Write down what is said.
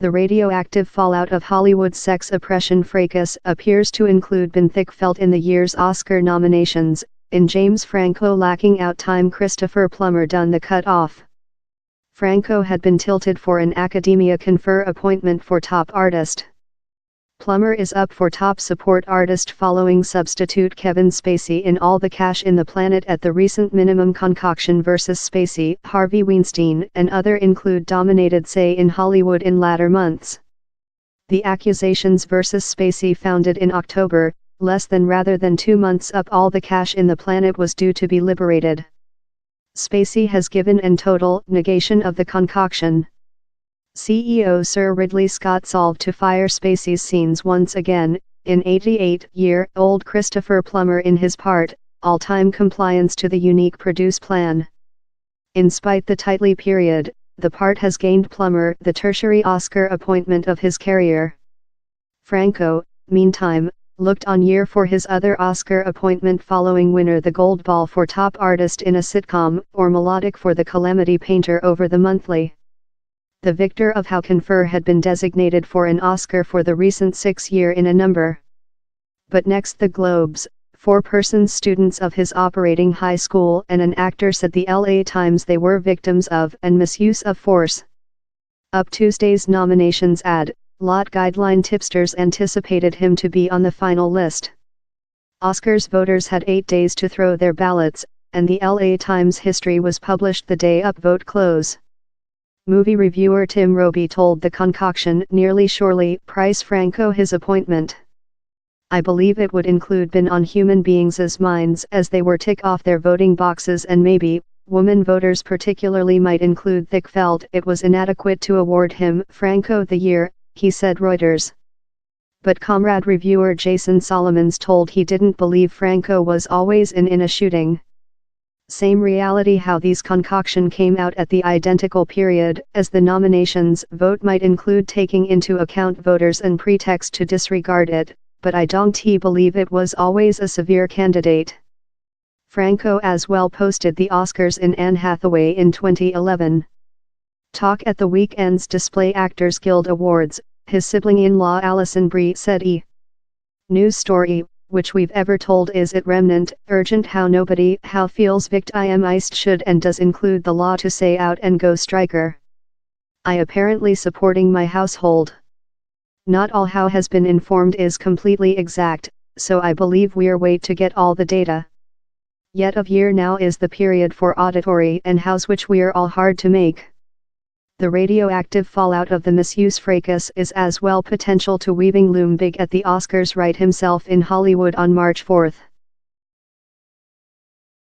The radioactive fallout of Hollywood's sex oppression fracas appears to include been thick felt in the year's Oscar nominations. In James Franco lacking out time, Christopher Plummer done the cut-off. Franco had been tilted for an Academia Confer appointment for top artist. Plummer is up for top support artist following substitute Kevin Spacey in All the Cash in the Planet at the recent Minimum Concoction vs. Spacey. Harvey Weinstein and other include dominated say in Hollywood in latter months. The accusations versus Spacey founded in October, less than rather than 2 months up All the Cash in the Planet was due to be liberated. Spacey has given an total negation of the concoction. CEO Sir Ridley Scott solved to fire Spacey's scenes once again, in 88-year-old Christopher Plummer in his part, all-time compliance to the unique produce plan. In spite the tightly period, the part has gained Plummer the tertiary Oscar appointment of his career. Franco, meantime, looked on year for his other Oscar appointment following winner the Gold Ball for top artist in a sitcom, or melodic for the Calamity Painter over the monthly. The victor of How Confer had been designated for an Oscar for the recent 6th year in a number. But next the Globes, 4 persons students of his operating high school and an actor said the LA Times they were victims of and misuse of force. Up Tuesday's nominations ad, lot guideline tipsters anticipated him to be on the final list. Oscars voters had 8 days to throw their ballots, and the LA Times history was published the day up vote close. Movie reviewer Tim Roby told The Concoction nearly surely price Franco his appointment. I believe it would include been on human beings' minds as they were tick off their voting boxes, and maybe, women voters particularly might include thick felt it was inadequate to award him Franco the year, he said Reuters. But comrade reviewer Jason Solomons told he didn't believe Franco was always in a shooting. Same reality how these concoction came out at the identical period as the nominations vote might include taking into account voters and pretext to disregard it, but I don't believe it was always a severe candidate. Franco as well posted the Oscars in Anne Hathaway in 2011. Talk at the weekend's Display Actors Guild Awards, his sibling-in-law Alison Brie said news story, which we've ever told is it remnant, urgent how nobody how feels victimized should and does include the law to say out and go striker. I apparently supporting my household. Not all how has been informed is completely exact, so I believe we're wait to get all the data. Yet of year now is the period for auditory and house which we're all hard to make. The radioactive fallout of the misuse fracas is as well potential to weaving loom big at the Oscars. Wright himself in Hollywood on March 4.